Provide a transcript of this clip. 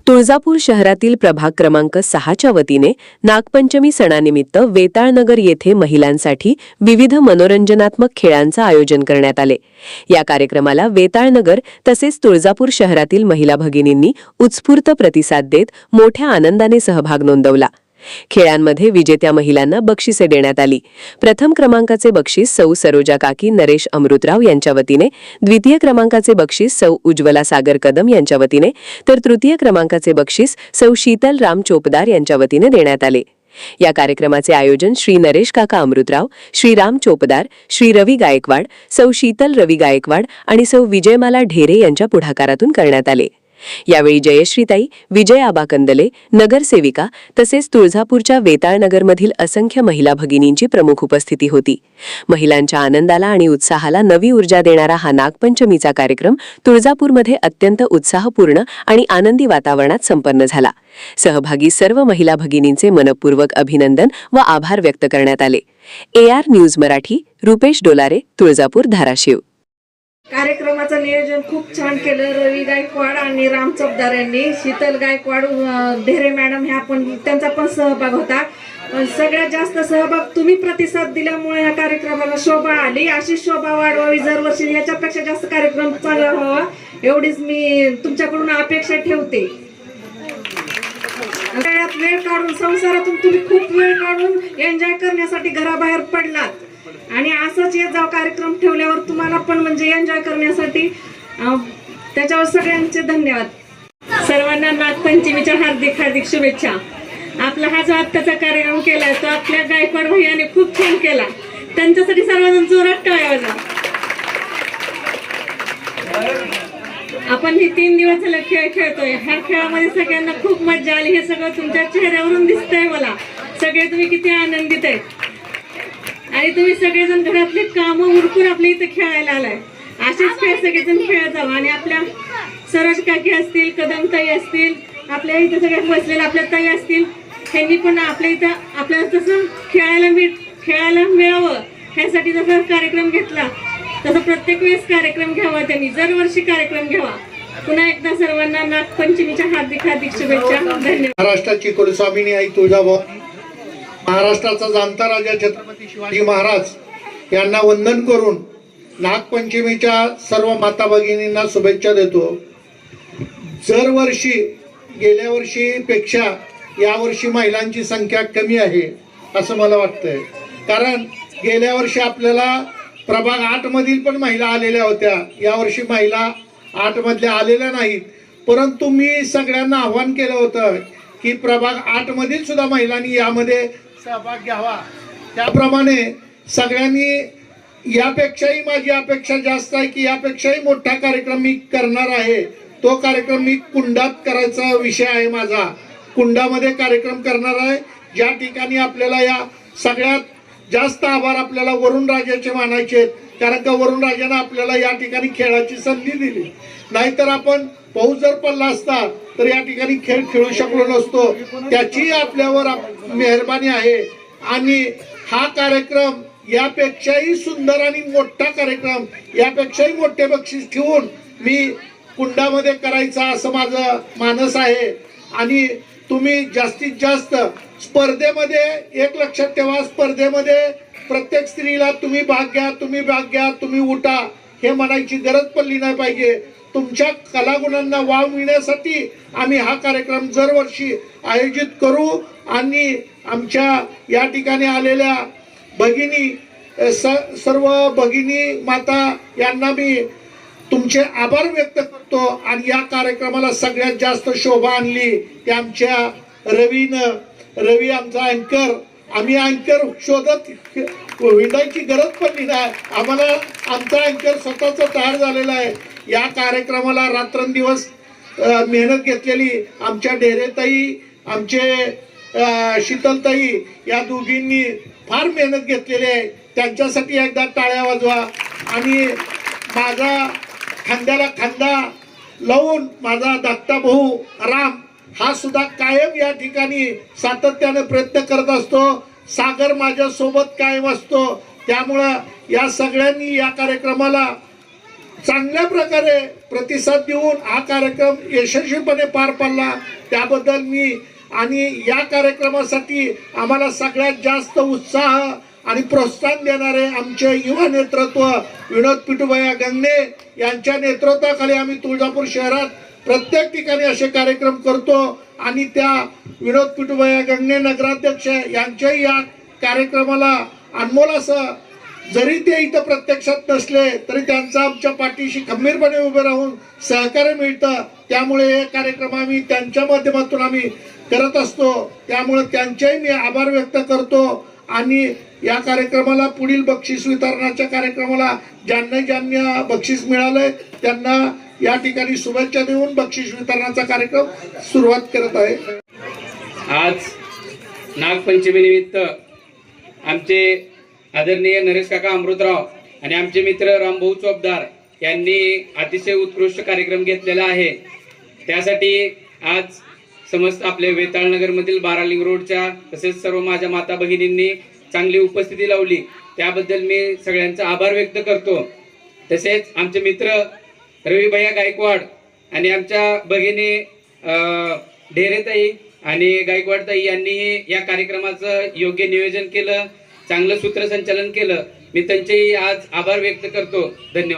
तुळजापूर शहरातील प्रभाग क्रमांक 6च्या वतीने नागपंचमी सणानिमित्त वेताळनगर येथे महिलांसाठी विविध मनोरंजनात्मक खेळांचं आयोजन करण्यात आले। या कार्यक्रमाला वेताळनगर तसेच तुळजापूर शहरातील महिला भगिनींनी उत्स्फूर्त प्रतिसाद देत मोठ्या आनंदाने सहभाग नोंदवला। खेळांमध्ये विजेत्या महिलांना बक्षिसे देण्यात आली। प्रथम क्रमांकाचे बक्षीस सौ सरोजा काकी नरेश अमृतराव यांच्या वतीने, द्वितीय क्रमांकाचे बक्षीस सौ उज्ज्वला सागर कदम यांच्या वतीने, तर तृतीय क्रमांकाचे बक्षीस सौ शीतल राम चोपदार यांच्या वतीने देण्यात आले। या कार्यक्रमाचे आयोजन श्री नरेश काका अमृतराव, श्री राम चोपदार, श्री रवी गायकवाड, सौ शीतल रवी गायकवाड आणि सौ विजयमाला ढेरे यांच्या पुढाकारातून करण्यात आले। यावेळी जयश्रीताई, विजय आबा कंदले, नगरसेविका तसेच तुळजापूरच्या वेताळनगरमधील असंख्य महिला भगिनींची प्रमुख उपस्थिती होती। महिलांच्या आनंदाला आणि उत्साहाला नवी ऊर्जा देणारा हा नागपंचमीचा कार्यक्रम तुळजापूरमध्ये अत्यंत उत्साहपूर्ण आणि आनंदी वातावरणात संपन्न झाला। सहभागी सर्व महिला भगिनींचे मनपूर्वक अभिनंदन व आभार व्यक्त करण्यात आले। AR news Marathi, Rupesh Dolare, Tuljapur, Dharashiv. कार्यक्रमाचं नियोजन खूप छान केलं रवी गायकवाड आणि राम चोपदार यांनी। शीतल गायकवाड, ढेरे मॅडम ह्या पण त्यांचा पण सहभाग होता। सगळ्यात जास्त सहभाग तुम्ही प्रतिसाद दिल्यामुळे या कार्यक्रमाला शोभा आली। अशी शोभा वाढवावी दरवर्षी, याच्यापेक्षा जास्त कार्यक्रम चांगला व्हावा एवढीच मी तुमच्याकडून अपेक्षा ठेवते। वेळ काढून, संसारातून तुम्ही खूप वेळ काढून एन्जॉय करण्यासाठी घराबाहेर पडलात आणि असंच येत जाव कार्यक्रम ठेवल्यावर तुम्हाला पण म्हणजे एन्जॉय करण्यासाठी। त्याच्यावर सगळ्यांचे धन्यवाद। सर्वांना नागपंचमीच्या हार्दिक हार्दिक शुभेच्छा। आपला हा जो आत्ताचा कार्यक्रम केलाय तो आपल्या गायकवाड भैयाने खूप छान केला, त्यांच्यासाठी सर्वजण जोरात टाळ्या वाजवा। आपण ही 3 दिवस झाले खेळ खेळतोय, ह्या खेळामध्ये सगळ्यांना खूप मजा आली। हे सगळं तुमच्या चेहऱ्यावरून दिसतंय मला, सगळे तुम्ही किती आनंदित आहे आणि तुम्ही सगळेजण घरातले कामं उरकून आपल्या इथे खेळायला आलाय। असेच खेळ सगळेजण खेळत जावा आणि आपल्या सरोज काकी असतील, कदम ताई असतील, आपल्या इथे सगळे बसलेले आपल्या ताई असतील, त्यांनी पण आपल्या इथं आपल्याला तसं खेळायला मिळावं ह्यासाठी जसं कार्यक्रम घेतला तसं प्रत्येक वेळेस कार्यक्रम घ्यावा, त्यांनी दरवर्षी कार्यक्रम घ्यावा। पुन्हा एकदा सर्वांना नागपंचमीच्या हार्दिक हार्दिक शुभेच्छा। धन्यवाद। महाराष्ट्राची कुलस्वामिनी आई तुळजाभवानी, महाराष्ट्राचा जाणता राजा छत्रपती शिवाजी महाराज यांना वंदन करून नागपंचमीच्या सर्व माता भगिनींना शुभेच्छा देतो। दरवर्षी गेल्या वर्षीपेक्षा यावर्षी महिलांची संख्या कमी आहे असं मला वाटतंय, कारण गेल्या वर्षी आपल्याला प्रभाग 8 मधील पण महिला आलेल्या होत्या, यावर्षी महिला 8 मधल्या आलेल्या नाहीत। परंतु मी सगळ्यांना आव्हान केलं होतं की प्रभाग 8 मधील सुद्धा महिलांनी यामध्ये सहभाग घ्यावा। त्याप्रमाणे सगळ्यांनी यापेक्षाही माझी अपेक्षा जास्त आहे की यापेक्षाही मोठा कार्यक्रम मी करणार आहे। तो कार्यक्रम मी कुंडात करायचा विषय आहे माझा, कुंडामध्ये कार्यक्रम करणार आहे। ज्या ठिकाणी आपल्याला या सगळ्यात जास्त आभार आपल्याला वरुण राजाचे मानायचे, कारण का वरुण राजाने आपल्याला या ठिकाणी खेळाची संधी दिली, नाहीतर आपण पाऊस जर पडला असता तर या ठिकाणी खेळ खेळू शकलो नसतो। त्याची आपल्यावर मेहरबानी आहे आणि हा कार्यक्रम यापेक्षाही सुंदर आणि मोठा कार्यक्रम, यापेक्षाही मोठे बक्षीस ठेवून मी कुंडामध्ये करायचा असं माझं मानस आहे। आणि तुम्ही जास्तीत जास्त स्पर्धेमध्ये एक लक्षात ठेवा, स्पर्धेमध्ये प्रत्येक स्त्रीला तुम्ही भाग घ्या, तुम्ही भाग घ्या, तुम्ही उठा हे म्हणायची गरज पडली नाही पाहिजे। तुमच्या कलागुणांना वाव मिळण्यासाठी आम्ही हा कार्यक्रम दरवर्षी आयोजित करू आणि आमच्या या ठिकाणी आलेल्या भगिनी, सर्व भगिनी माता यांना मी तुमचे आभार व्यक्त करतो। आणि या कार्यक्रमाला सगळ्यात जास्त शोभा आणली ते आमच्या रवीनं। रवी आमचा अँकर, आम्ही अँकर शोधत विंडायची गरज पडली नाही, आम्हाला आमचा अँकर स्वतःचा तयार झालेला आहे। या कार्यक्रमाला रात्रंदिवस मेहनत घेतलेली आमच्या ढेरेताई, आमचे शीतलताई या दोघींनी फार मेहनत घेतलेली आहे, त्यांच्यासाठी एकदा टाळ्या वाजवा। आणि माझा खांद्याला खांदा लावून माझा धाकटा भाऊ राम हा सुद्धा कायम या ठिकाणी सातत्याने प्रयत्न करत असतो, सागर माझ्या सोबत कायम असतो। त्यामुळे या सगळ्यांनी या कार्यक्रमाला चांगल्या प्रकारे प्रतिसाद देऊन हा कार्यक्रम यशस्वीपणे पार पाडला त्याबद्दल मी आणि या कार्यक्रमासाठी आम्हाला सगळ्यात जास्त उत्साह आणि प्रोत्साहन देणारे आमचे युवा नेतृत्व विनोद पिटूभैया गंगणे यांच्या नेतृत्वाखाली आम्ही तुळजापूर शहरात प्रत्येक ठिकाणी असे कार्यक्रम करतो आणि त्या विनोद पिटूभैया गंगणे नगराध्यक्ष यांच्याही या कार्यक्रमाला अनमोल असं जरी ते इथं प्रत्यक्षात नसले तरी त्यांचा आमच्या पाठीशी खंबीरपणे उभे राहून सहकार्य मिळतं त्यामुळे हे कार्यक्रम आम्ही त्यांच्या माध्यमातून आम्ही करत असतो त्यामुळे त्यांचेही मी आभार व्यक्त करतो आणि या कार्यक्रमाला पुढील बक्षीस वितरणाच्या कार्यक्रमाला ज्यांना बक्षीस मिळालंय त्यांना या ठिकाणी शुभेच्छा देऊन बक्षीस वितरणाचा कार्यक्रम सुरुवात करत आहे. आज नागपंचमी निमित्त आमचे आदरणीय नरेश काका अमृतराव आणि आमचे मित्र रामभाऊ चोपदार यांनी अतिशय उत्कृष्ट कार्यक्रम घेतलेला आहे. त्यासाठी आज समस्त आपल्या वेताळनगर मधील बारालिंग रोडच्या तसेच सर्व माझ्या माता भगिनींनी चांगली उपस्थिती लावली त्याबद्दल मी सगळ्यांचा आभार व्यक्त करतो. तसेच आमचे मित्र रविभैया गायकवाड आणि आमच्या भगिनी ढेरेताई आणि गायकवाड ताई यांनी या कार्यक्रमाचं योग्य नियोजन केलं चांगलं सूत्रसंचालन केलं मी त्यांचेही आज आभार व्यक्त करतो. धन्यवाद.